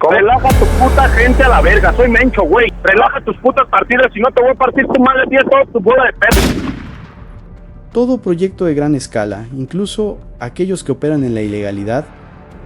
¿Cómo? Relaja tu puta gente a la verga, soy Mencho, güey. Relaja tus putas partidas, si no te voy a partir tu madre, tienes todo tu bola de perro. Todo proyecto de gran escala, incluso aquellos que operan en la ilegalidad,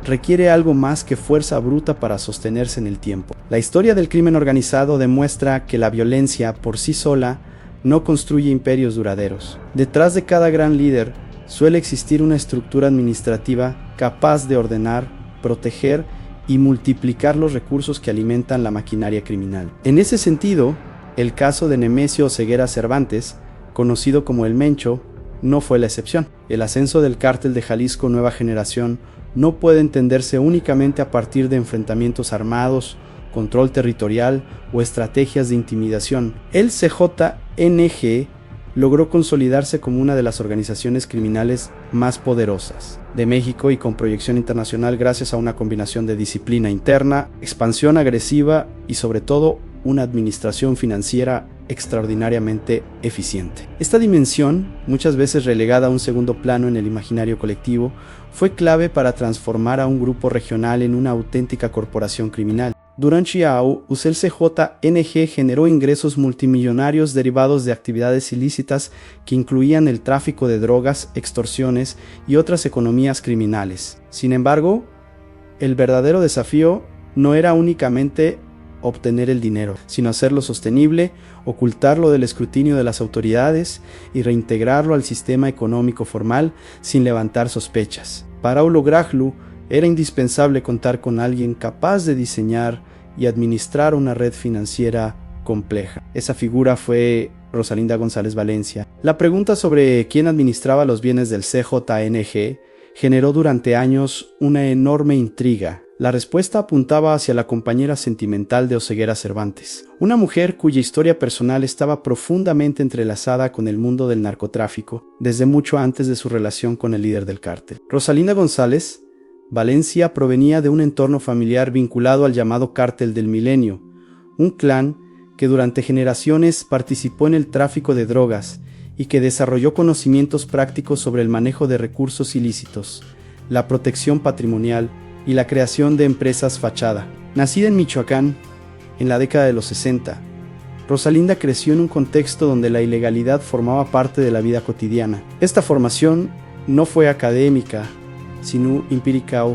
requiere algo más que fuerza bruta para sostenerse en el tiempo. La historia del crimen organizado demuestra que la violencia por sí sola no construye imperios duraderos. Detrás de cada gran líder suele existir una estructura administrativa capaz de ordenar, proteger y multiplicar los recursos que alimentan la maquinaria criminal. En ese sentido, el caso de Nemesio Oseguera Cervantes, conocido como el Mencho, no fue la excepción. El ascenso del cártel de Jalisco Nueva Generación no puede entenderse únicamente a partir de enfrentamientos armados, control territorial o estrategias de intimidación. El CJNG logró consolidarse como una de las organizaciones criminales más poderosas de México y con proyección internacional gracias a una combinación de disciplina interna, expansión agresiva y sobre todo una administración financiera extraordinariamente eficiente. Esta dimensión, muchas veces relegada a un segundo plano en el imaginario colectivo, fue clave para transformar a un grupo regional en una auténtica corporación criminal. Durante Chiao, el CJNG generó ingresos multimillonarios derivados de actividades ilícitas que incluían el tráfico de drogas, extorsiones y otras economías criminales. Sin embargo, el verdadero desafío no era únicamente obtener el dinero, sino hacerlo sostenible, ocultarlo del escrutinio de las autoridades y reintegrarlo al sistema económico formal sin levantar sospechas. Para Paulo Grajlu era indispensable contar con alguien capaz de diseñar y administrar una red financiera compleja. Esa figura fue Rosalinda González Valencia. La pregunta sobre quién administraba los bienes del CJNG generó durante años una enorme intriga. La respuesta apuntaba hacia la compañera sentimental de Oseguera Cervantes, una mujer cuya historia personal estaba profundamente entrelazada con el mundo del narcotráfico desde mucho antes de su relación con el líder del cártel. Rosalinda González Valencia provenía de un entorno familiar vinculado al llamado Cártel del Milenio, un clan que durante generaciones participó en el tráfico de drogas y que desarrolló conocimientos prácticos sobre el manejo de recursos ilícitos, la protección patrimonial y la creación de empresas fachada. Nacida en Michoacán, en la década de los 60, Rosalinda creció en un contexto donde la ilegalidad formaba parte de la vida cotidiana. Esta formación no fue académica, sino empírica,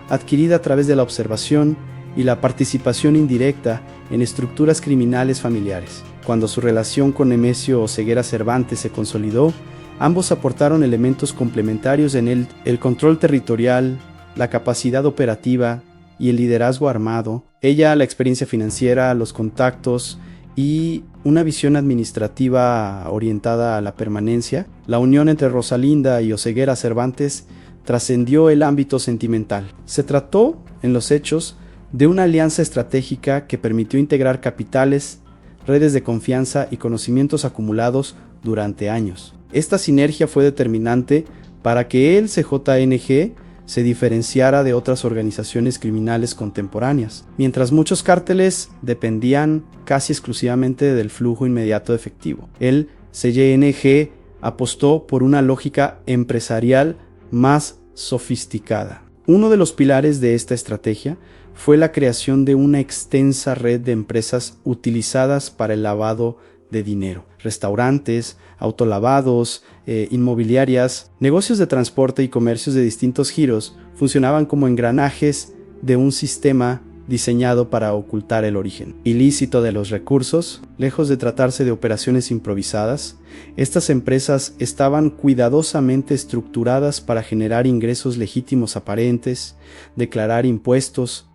adquirida a través de la observación y la participación indirecta en estructuras criminales familiares. Cuando su relación con Nemesio Oseguera Cervantes se consolidó, ambos aportaron elementos complementarios en el control territorial, la capacidad operativa y el liderazgo armado. Ella, la experiencia financiera, los contactos y una visión administrativa orientada a la permanencia. La unión entre Rosalinda y Oseguera Cervantes trascendió el ámbito sentimental. Se trató, en los hechos, de una alianza estratégica que permitió integrar capitales, redes de confianza y conocimientos acumulados durante años. Esta sinergia fue determinante para que el CJNG se diferenciara de otras organizaciones criminales contemporáneas. Mientras muchos cárteles dependían casi exclusivamente del flujo inmediato de efectivo, el CJNG apostó por una lógica empresarial más sofisticada. Uno de los pilares de esta estrategia fue la creación de una extensa red de empresas utilizadas para el lavado de dinero. Restaurantes, autolavados, inmobiliarias, negocios de transporte y comercios de distintos giros funcionaban como engranajes de un sistema diseñado para ocultar el origen ilícito de los recursos. Lejos de tratarse de operaciones improvisadas, estas empresas estaban cuidadosamente estructuradas para generar ingresos legítimos aparentes, declarar impuestos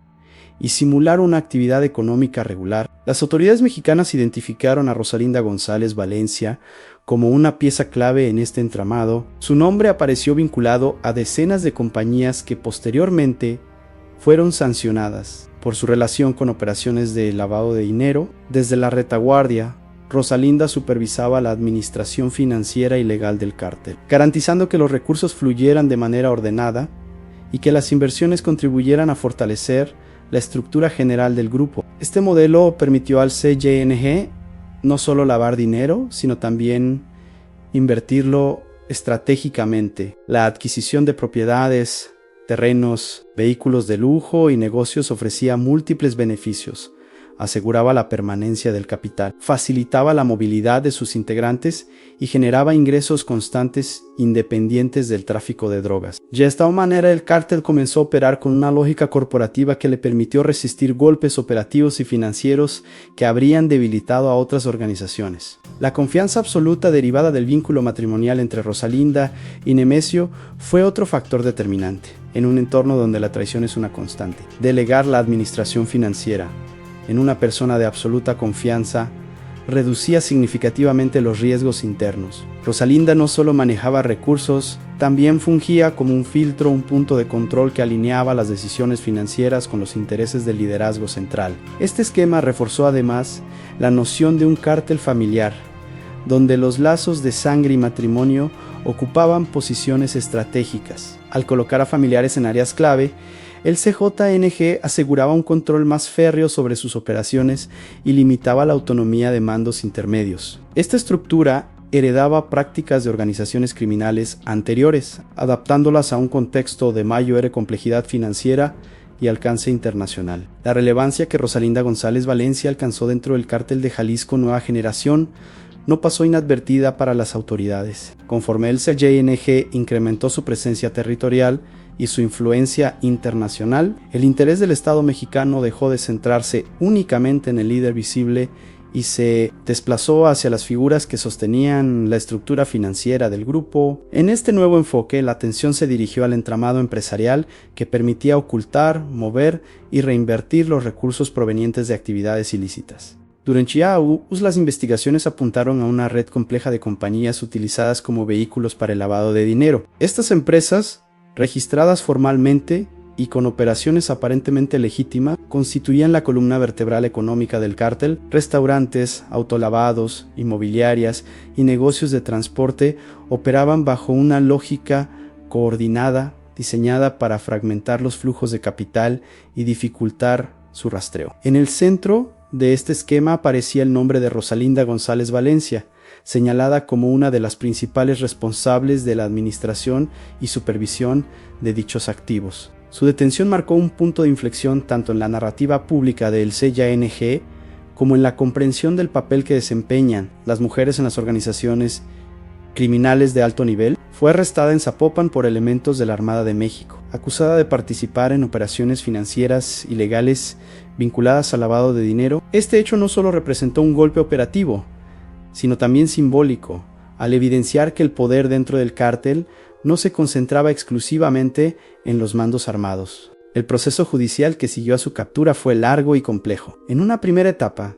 y simular una actividad económica regular. Las autoridades mexicanas identificaron a Rosalinda González Valencia como una pieza clave en este entramado. Su nombre apareció vinculado a decenas de compañías que posteriormente fueron sancionadas por su relación con operaciones de lavado de dinero. Desde la retaguardia, Rosalinda supervisaba la administración financiera y legal del cártel, garantizando que los recursos fluyeran de manera ordenada y que las inversiones contribuyeran a fortalecer la estructura general del grupo. Este modelo permitió al CJNG no solo lavar dinero, sino también invertirlo estratégicamente. La adquisición de propiedades, terrenos, vehículos de lujo y negocios, ofrecía múltiples beneficios. Aseguraba la permanencia del capital, facilitaba la movilidad de sus integrantes y generaba ingresos constantes independientes del tráfico de drogas. De esta manera, el cártel comenzó a operar con una lógica corporativa que le permitió resistir golpes operativos y financieros que habrían debilitado a otras organizaciones. La confianza absoluta derivada del vínculo matrimonial entre Rosalinda y Nemesio fue otro factor determinante, en un entorno donde la traición es una constante. Delegar la administración financiera en una persona de absoluta confianza reducía significativamente los riesgos internos. Rosalinda no solo manejaba recursos, también fungía como un filtro, un punto de control que alineaba las decisiones financieras con los intereses del liderazgo central. Este esquema reforzó además la noción de un cártel familiar, donde los lazos de sangre y matrimonio ocupaban posiciones estratégicas. Al colocar a familiares en áreas clave, el CJNG aseguraba un control más férreo sobre sus operaciones y limitaba la autonomía de mandos intermedios. Esta estructura heredaba prácticas de organizaciones criminales anteriores, adaptándolas a un contexto de mayor complejidad financiera y alcance internacional. La relevancia que Rosalinda González Valencia alcanzó dentro del cártel de Jalisco Nueva Generación no pasó inadvertida para las autoridades. Conforme el CJNG incrementó su presencia territorial y su influencia internacional, el interés del Estado mexicano dejó de centrarse únicamente en el líder visible y se desplazó hacia las figuras que sostenían la estructura financiera del grupo. En este nuevo enfoque, la atención se dirigió al entramado empresarial que permitía ocultar, mover y reinvertir los recursos provenientes de actividades ilícitas. Durante años, las investigaciones apuntaron a una red compleja de compañías utilizadas como vehículos para el lavado de dinero. Estas empresas, registradas formalmente y con operaciones aparentemente legítimas, constituían la columna vertebral económica del cártel. Restaurantes, autolavados, inmobiliarias y negocios de transporte operaban bajo una lógica coordinada diseñada para fragmentar los flujos de capital y dificultar su rastreo. En el centro de este esquema aparecía el nombre de Rosalinda González Valencia, señalada como una de las principales responsables de la administración y supervisión de dichos activos. Su detención marcó un punto de inflexión tanto en la narrativa pública del CJNG como en la comprensión del papel que desempeñan las mujeres en las organizaciones criminales de alto nivel. Fue arrestada en Zapopan por elementos de la Armada de México, acusada de participar en operaciones financieras ilegales vinculadas al lavado de dinero. Este hecho no solo representó un golpe operativo, sino también simbólico, al evidenciar que el poder dentro del cártel no se concentraba exclusivamente en los mandos armados. El proceso judicial que siguió a su captura fue largo y complejo. En una primera etapa,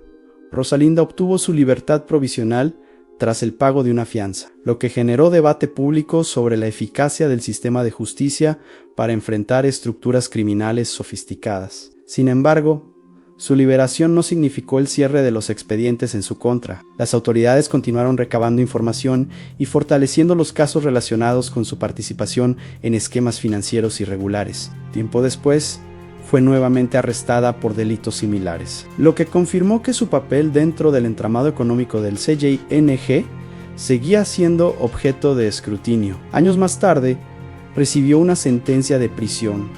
Rosalinda obtuvo su libertad provisional tras el pago de una fianza, lo que generó debate público sobre la eficacia del sistema de justicia para enfrentar estructuras criminales sofisticadas. Sin embargo, su liberación no significó el cierre de los expedientes en su contra. Las autoridades continuaron recabando información y fortaleciendo los casos relacionados con su participación en esquemas financieros irregulares. Tiempo después, fue nuevamente arrestada por delitos similares, lo que confirmó que su papel dentro del entramado económico del CJNG seguía siendo objeto de escrutinio. Años más tarde, recibió una sentencia de prisión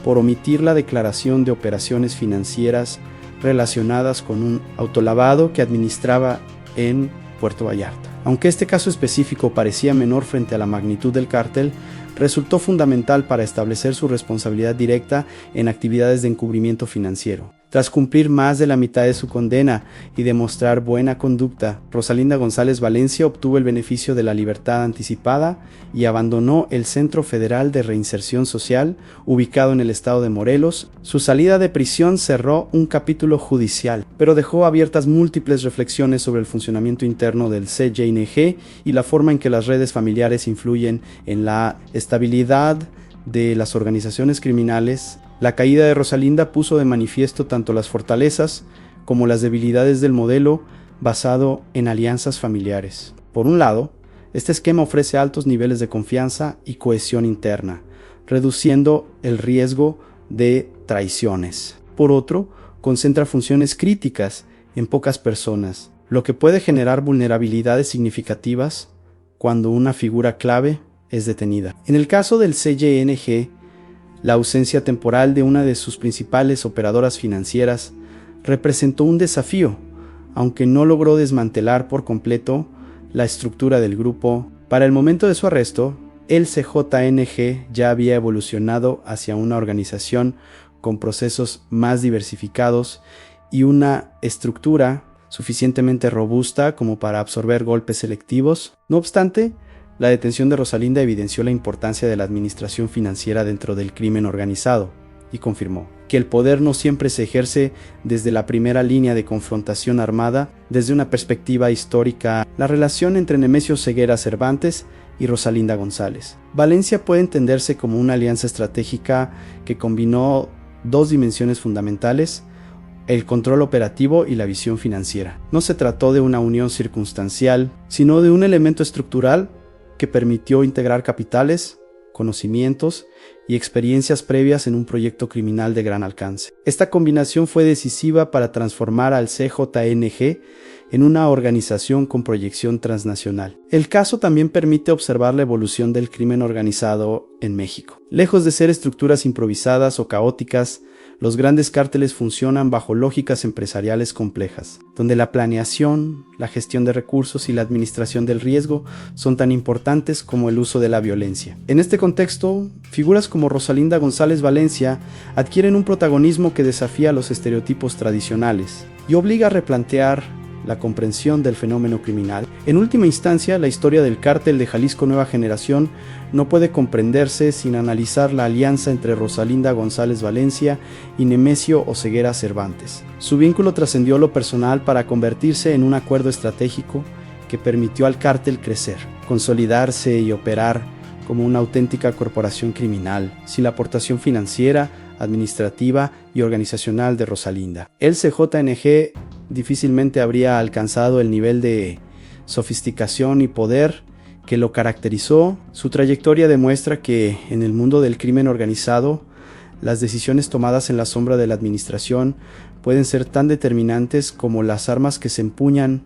por omitir la declaración de operaciones financieras relacionadas con un autolavado que administraba en Puerto Vallarta. Aunque este caso específico parecía menor frente a la magnitud del cártel, resultó fundamental para establecer su responsabilidad directa en actividades de encubrimiento financiero. Tras cumplir más de la mitad de su condena y demostrar buena conducta, Rosalinda González Valencia obtuvo el beneficio de la libertad anticipada y abandonó el Centro Federal de Reinserción Social, ubicado en el estado de Morelos. Su salida de prisión cerró un capítulo judicial, pero dejó abiertas múltiples reflexiones sobre el funcionamiento interno del CJNG y la forma en que las redes familiares influyen en la estabilidad de las organizaciones criminales. La caída de Rosalinda puso de manifiesto tanto las fortalezas como las debilidades del modelo basado en alianzas familiares. Por un lado, este esquema ofrece altos niveles de confianza y cohesión interna, reduciendo el riesgo de traiciones. Por otro, concentra funciones críticas en pocas personas, lo que puede generar vulnerabilidades significativas cuando una figura clave es detenida. En el caso del CJNG, La ausencia temporal de una de sus principales operadoras financieras representó un desafío, aunque no logró desmantelar por completo la estructura del grupo. Para el momento de su arresto, el CJNG ya había evolucionado hacia una organización con procesos más diversificados y una estructura suficientemente robusta como para absorber golpes selectivos. No obstante, la detención de Rosalinda evidenció la importancia de la administración financiera dentro del crimen organizado y confirmó que el poder no siempre se ejerce desde la primera línea de confrontación armada. Desde una perspectiva histórica, la relación entre Nemesio Ceguera Cervantes y Rosalinda González Valencia puede entenderse como una alianza estratégica que combinó dos dimensiones fundamentales: el control operativo y la visión financiera. No se trató de una unión circunstancial, sino de un elemento estructural que permitió integrar capitales, conocimientos y experiencias previas en un proyecto criminal de gran alcance. Esta combinación fue decisiva para transformar al CJNG en una organización con proyección transnacional. El caso también permite observar la evolución del crimen organizado en México. Lejos de ser estructuras improvisadas o caóticas, los grandes cárteles funcionan bajo lógicas empresariales complejas, donde la planeación, la gestión de recursos y la administración del riesgo son tan importantes como el uso de la violencia. En este contexto, figuras como Rosalinda González Valencia adquieren un protagonismo que desafía los estereotipos tradicionales y obliga a replantear la comprensión del fenómeno criminal. En última instancia, la historia del cártel de Jalisco Nueva Generación no puede comprenderse sin analizar la alianza entre Rosalinda González Valencia y Nemesio Oceguera Cervantes. Su vínculo trascendió lo personal para convertirse en un acuerdo estratégico que permitió al cártel crecer, consolidarse y operar como una auténtica corporación criminal, sin la aportación financiera, administrativa y organizacional de Rosalinda. El CJNG difícilmente habría alcanzado el nivel de sofisticación y poder que lo caracterizó. Su trayectoria demuestra que en el mundo del crimen organizado, las decisiones tomadas en la sombra de la administración pueden ser tan determinantes como las armas que se empuñan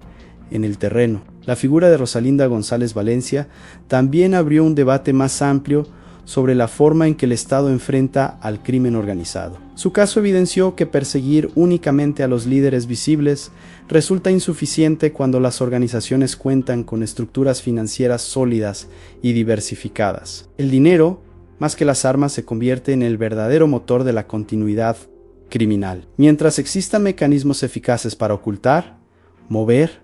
en el terreno. La figura de Rosalinda González Valencia también abrió un debate más amplio sobre la forma en que el Estado enfrenta al crimen organizado. Su caso evidenció que perseguir únicamente a los líderes visibles resulta insuficiente cuando las organizaciones cuentan con estructuras financieras sólidas y diversificadas. El dinero, más que las armas, se convierte en el verdadero motor de la continuidad criminal. Mientras existan mecanismos eficaces para ocultar, mover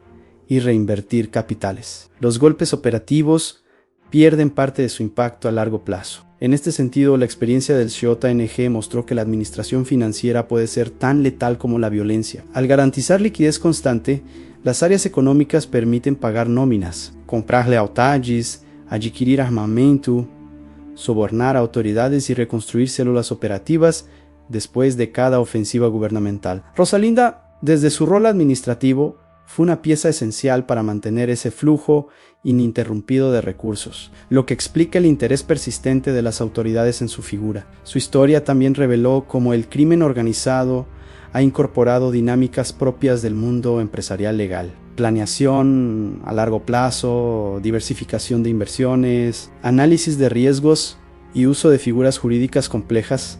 y reinvertir capitales, los golpes operativos pierden parte de su impacto a largo plazo. En este sentido, la experiencia del CJNG mostró que la administración financiera puede ser tan letal como la violencia. Al garantizar liquidez constante, las áreas económicas permiten pagar nóminas, comprar lealtades, adquirir armamento, sobornar a autoridades y reconstruir células operativas después de cada ofensiva gubernamental. Rosalinda, desde su rol administrativo, fue una pieza esencial para mantener ese flujo ininterrumpido de recursos, lo que explica el interés persistente de las autoridades en su figura. Su historia también reveló cómo el crimen organizado ha incorporado dinámicas propias del mundo empresarial legal: planeación a largo plazo, diversificación de inversiones, análisis de riesgos y uso de figuras jurídicas complejas.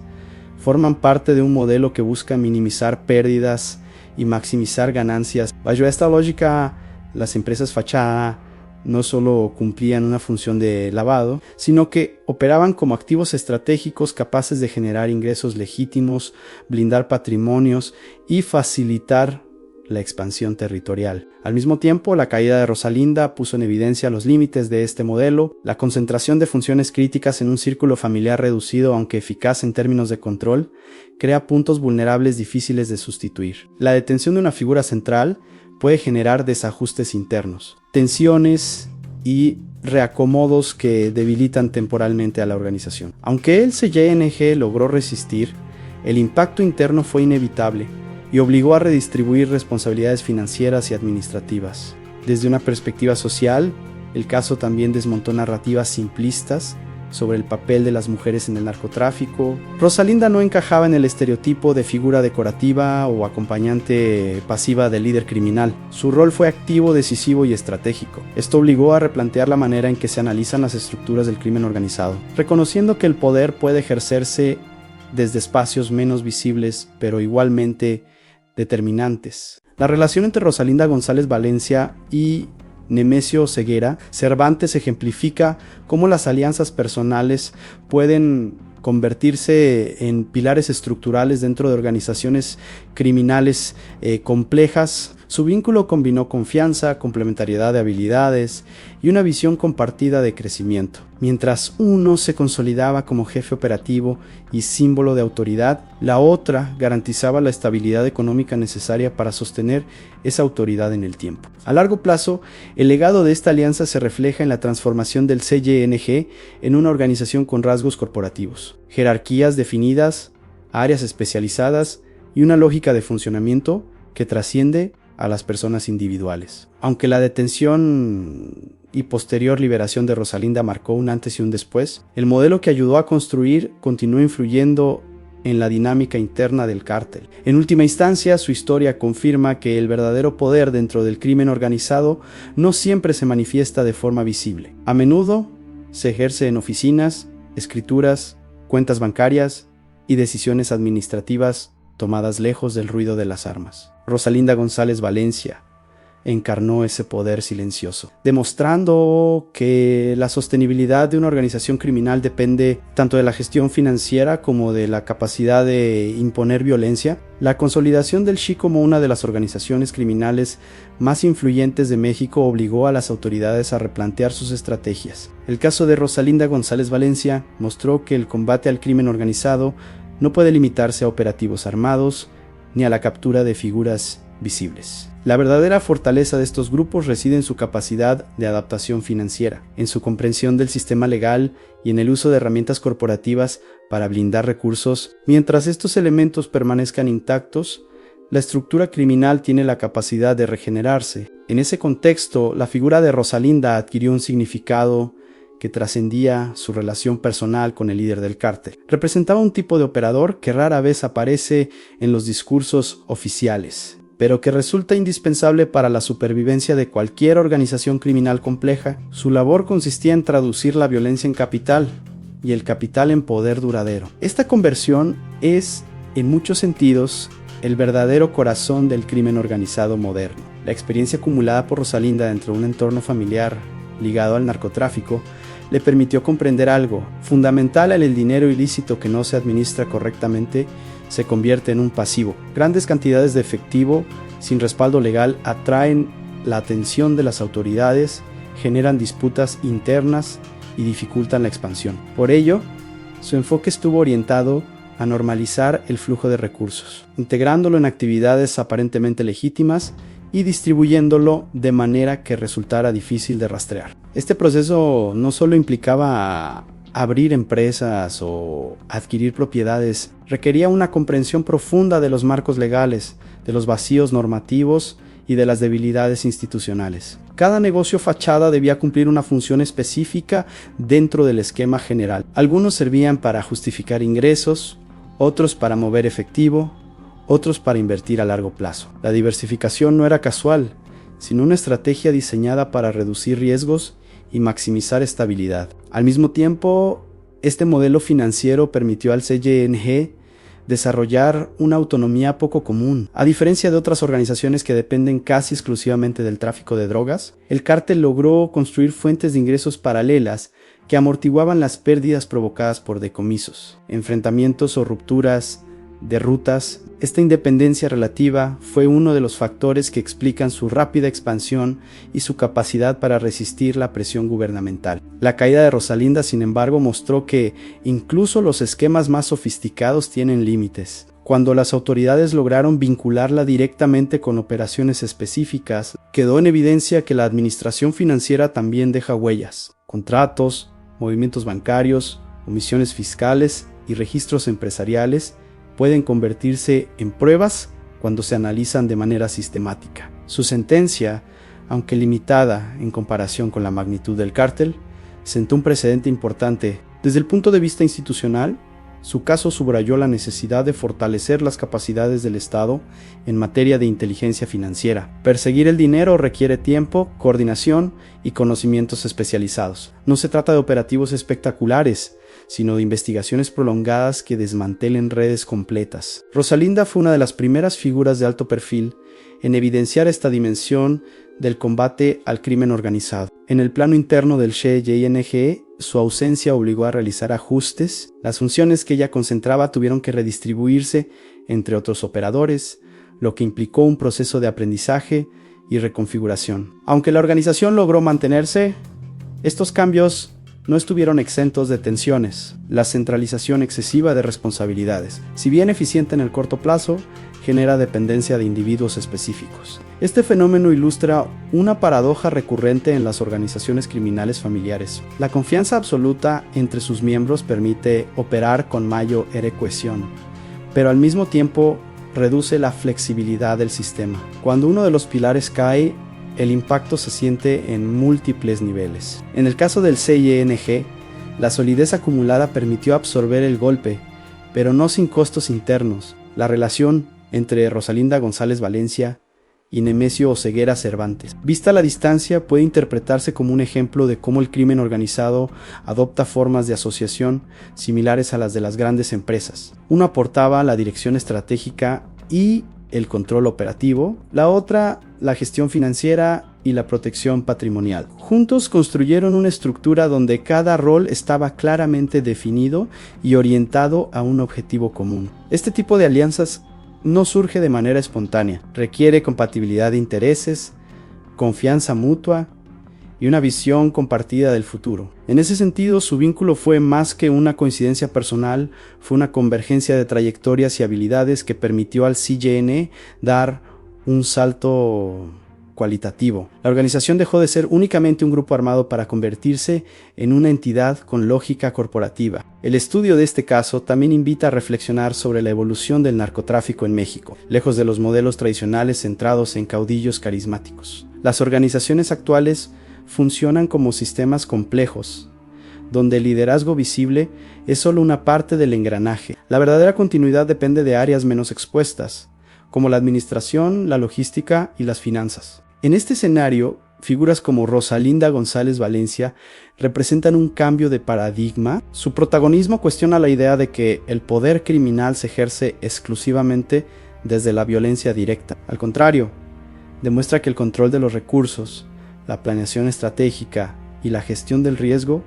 Forman parte de un modelo que busca minimizar pérdidas y maximizar ganancias. Bajo esta lógica, las empresas fachada no solo cumplían una función de lavado, sino que operaban como activos estratégicos capaces de generar ingresos legítimos, blindar patrimonios y facilitar la expansión territorial. Al mismo tiempo, la caída de Rosalinda puso en evidencia los límites de este modelo. La concentración de funciones críticas en un círculo familiar reducido, aunque eficaz en términos de control, crea puntos vulnerables difíciles de sustituir. La detención de una figura central puede generar desajustes internos, tensiones y reacomodos que debilitan temporalmente a la organización. Aunque el CJNG logró resistir, el impacto interno fue inevitable y obligó a redistribuir responsabilidades financieras y administrativas. Desde una perspectiva social, el caso también desmontó narrativas simplistas sobre el papel de las mujeres en el narcotráfico. Rosalinda no encajaba en el estereotipo de figura decorativa o acompañante pasiva del líder criminal. Su rol fue activo, decisivo y estratégico. Esto obligó a replantear la manera en que se analizan las estructuras del crimen organizado, reconociendo que el poder puede ejercerse desde espacios menos visibles, pero igualmente determinantes. La relación entre Rosalinda González Valencia y Nemesio Ceguera Cervantes ejemplifica cómo las alianzas personales pueden convertirse en pilares estructurales dentro de organizaciones criminales complejas. Su vínculo combinó confianza, complementariedad de habilidades y una visión compartida de crecimiento. Mientras uno se consolidaba como jefe operativo y símbolo de autoridad, la otra garantizaba la estabilidad económica necesaria para sostener esa autoridad en el tiempo. A largo plazo, el legado de esta alianza se refleja en la transformación del CYNG en una organización con rasgos corporativos, jerarquías definidas, áreas especializadas y una lógica de funcionamiento que trasciende a las personas individuales. Aunque la detención y posterior liberación de Rosalinda marcó un antes y un después, el modelo que ayudó a construir continuó influyendo en la dinámica interna del cártel. En última instancia, su historia confirma que el verdadero poder dentro del crimen organizado no siempre se manifiesta de forma visible. A menudo se ejerce en oficinas, escrituras, cuentas bancarias y decisiones administrativas tomadas lejos del ruido de las armas. Rosalinda González Valencia encarnó ese poder silencioso, demostrando que la sostenibilidad de una organización criminal depende tanto de la gestión financiera como de la capacidad de imponer violencia. La consolidación del SHI como una de las organizaciones criminales más influyentes de México obligó a las autoridades a replantear sus estrategias. El caso de Rosalinda González Valencia mostró que el combate al crimen organizado no puede limitarse a operativos armados ni a la captura de figuras visibles. La verdadera fortaleza de estos grupos reside en su capacidad de adaptación financiera, en su comprensión del sistema legal y en el uso de herramientas corporativas para blindar recursos. Mientras estos elementos permanezcan intactos, la estructura criminal tiene la capacidad de regenerarse. En ese contexto, la figura de Rosalinda adquirió un significado que trascendía su relación personal con el líder del cártel. Representaba un tipo de operador que rara vez aparece en los discursos oficiales, pero que resulta indispensable para la supervivencia de cualquier organización criminal compleja. Su labor consistía en traducir la violencia en capital y el capital en poder duradero. Esta conversión es, en muchos sentidos, el verdadero corazón del crimen organizado moderno. La experiencia acumulada por Rosalinda dentro de un entorno familiar ligado al narcotráfico le permitió comprender algo fundamental: el dinero ilícito que no se administra correctamente se convierte en un pasivo. Grandes cantidades de efectivo sin respaldo legal atraen la atención de las autoridades, generan disputas internas y dificultan la expansión. Por ello, su enfoque estuvo orientado a normalizar el flujo de recursos, integrándolo en actividades aparentemente legítimas y distribuyéndolo de manera que resultara difícil de rastrear. Este proceso no solo implicaba abrir empresas o adquirir propiedades, requería una comprensión profunda de los marcos legales, de los vacíos normativos y de las debilidades institucionales. Cada negocio fachada debía cumplir una función específica dentro del esquema general. Algunos servían para justificar ingresos, otros para mover efectivo, otros para invertir a largo plazo. La diversificación no era casual, sino una estrategia diseñada para reducir riesgos y maximizar estabilidad. Al mismo tiempo, este modelo financiero permitió al CYNG desarrollar una autonomía poco común. A diferencia de otras organizaciones que dependen casi exclusivamente del tráfico de drogas, el cártel logró construir fuentes de ingresos paralelas que amortiguaban las pérdidas provocadas por decomisos, enfrentamientos o rupturas de rutas. Esta independencia relativa fue uno de los factores que explican su rápida expansión y su capacidad para resistir la presión gubernamental. La caída de Rosalinda, sin embargo, mostró que incluso los esquemas más sofisticados tienen límites. Cuando las autoridades lograron vincularla directamente con operaciones específicas, quedó en evidencia que la administración financiera también deja huellas. Contratos, movimientos bancarios, omisiones fiscales y registros empresariales pueden convertirse en pruebas cuando se analizan de manera sistemática. Su sentencia, aunque limitada en comparación con la magnitud del cártel, sentó un precedente importante Desde el punto de vista institucional, su caso subrayó la necesidad de fortalecer las capacidades del Estado en materia de inteligencia financiera. Perseguir el dinero requiere tiempo, coordinación y conocimientos especializados. No se trata de operativos espectaculares, sino de investigaciones prolongadas que desmantelen redes completas. Rosalinda fue una de las primeras figuras de alto perfil en evidenciar esta dimensión del combate al crimen organizado. En el plano interno del CYNG, su ausencia obligó a realizar ajustes. Las funciones que ella concentraba tuvieron que redistribuirse entre otros operadores, lo que implicó un proceso de aprendizaje y reconfiguración. Aunque la organización logró mantenerse, estos cambios no estuvieron exentos de tensiones. La centralización excesiva de responsabilidades, si bien eficiente en el corto plazo, genera dependencia de individuos específicos. Este fenómeno ilustra una paradoja recurrente en las organizaciones criminales familiares. La confianza absoluta entre sus miembros permite operar con mayor cohesión, pero al mismo tiempo reduce la flexibilidad del sistema. Cuando uno de los pilares cae, el impacto se siente en múltiples niveles. En el caso del CYNG, la solidez acumulada permitió absorber el golpe, pero no sin costos internos. La relación entre Rosalinda González Valencia y Nemesio Oseguera Cervantes, vista a la distancia, puede interpretarse como un ejemplo de cómo el crimen organizado adopta formas de asociación similares a las de las grandes empresas. Uno aportaba la dirección estratégica y el control operativo, la otra la gestión financiera y la protección patrimonial. Juntos construyeron una estructura donde cada rol estaba claramente definido y orientado a un objetivo común. Este tipo de alianzas no surge de manera espontánea, requiere compatibilidad de intereses, confianza mutua y una visión compartida del futuro. En ese sentido, su vínculo fue más que una coincidencia personal, fue una convergencia de trayectorias y habilidades que permitió al CYN dar un salto cualitativo. La organización dejó de ser únicamente un grupo armado para convertirse en una entidad con lógica corporativa. El estudio de este caso también invita a reflexionar sobre la evolución del narcotráfico en México, lejos de los modelos tradicionales centrados en caudillos carismáticos. Las organizaciones actuales funcionan como sistemas complejos, donde el liderazgo visible es solo una parte del engranaje. La verdadera continuidad depende de áreas menos expuestas, como la administración, la logística y las finanzas. En este escenario, figuras como Rosalinda González Valencia representan un cambio de paradigma. Su protagonismo cuestiona la idea de que el poder criminal se ejerce exclusivamente desde la violencia directa. Al contrario, demuestra que el control de los recursos, la planeación estratégica y la gestión del riesgo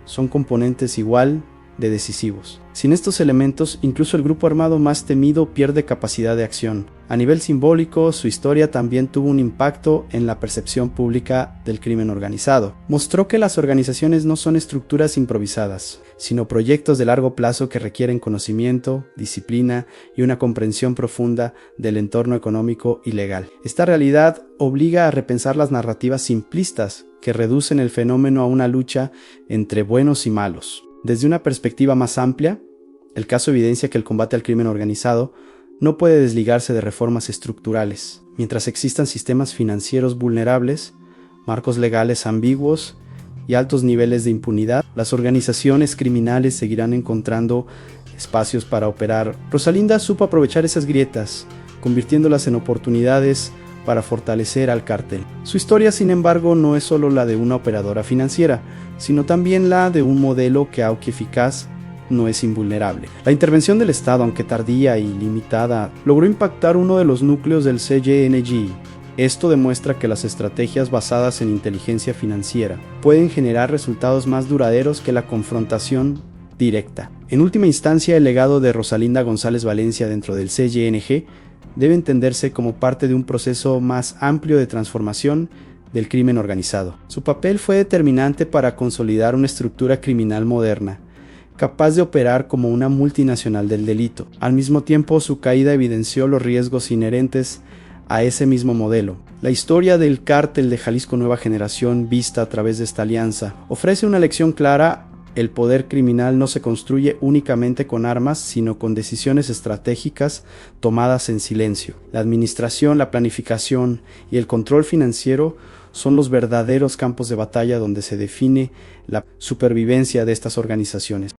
son componentes igual de decisivos. Sin estos elementos, incluso el grupo armado más temido pierde capacidad de acción. A nivel simbólico, su historia también tuvo un impacto en la percepción pública del crimen organizado. Mostró que las organizaciones no son estructuras improvisadas, sino proyectos de largo plazo que requieren conocimiento, disciplina y una comprensión profunda del entorno económico y legal. Esta realidad obliga a repensar las narrativas simplistas que reducen el fenómeno a una lucha entre buenos y malos. Desde una perspectiva más amplia, el caso evidencia que el combate al crimen organizado no puede desligarse de reformas estructurales. Mientras existan sistemas financieros vulnerables, marcos legales ambiguos y altos niveles de impunidad, las organizaciones criminales seguirán encontrando espacios para operar. Rosalinda supo aprovechar esas grietas, convirtiéndolas en oportunidades para fortalecer al cártel. Su historia, sin embargo, no es solo la de una operadora financiera, sino también la de un modelo que, aunque eficaz, no es invulnerable. La intervención del Estado, aunque tardía y limitada, logró impactar uno de los núcleos del CYNG. Esto demuestra que las estrategias basadas en inteligencia financiera pueden generar resultados más duraderos que la confrontación directa. En última instancia, el legado de Rosalinda González Valencia dentro del CYNG debe entenderse como parte de un proceso más amplio de transformación del crimen organizado. Su papel fue determinante para consolidar una estructura criminal moderna, capaz de operar como una multinacional del delito. Al mismo tiempo, su caída evidenció los riesgos inherentes a ese mismo modelo. La historia del cártel de Jalisco Nueva Generación, vista a través de esta alianza, ofrece una lección clara el poder criminal no se construye únicamente con armas, sino con decisiones estratégicas tomadas en silencio. La administración, la planificación y el control financiero son los verdaderos campos de batalla donde se define la supervivencia de estas organizaciones.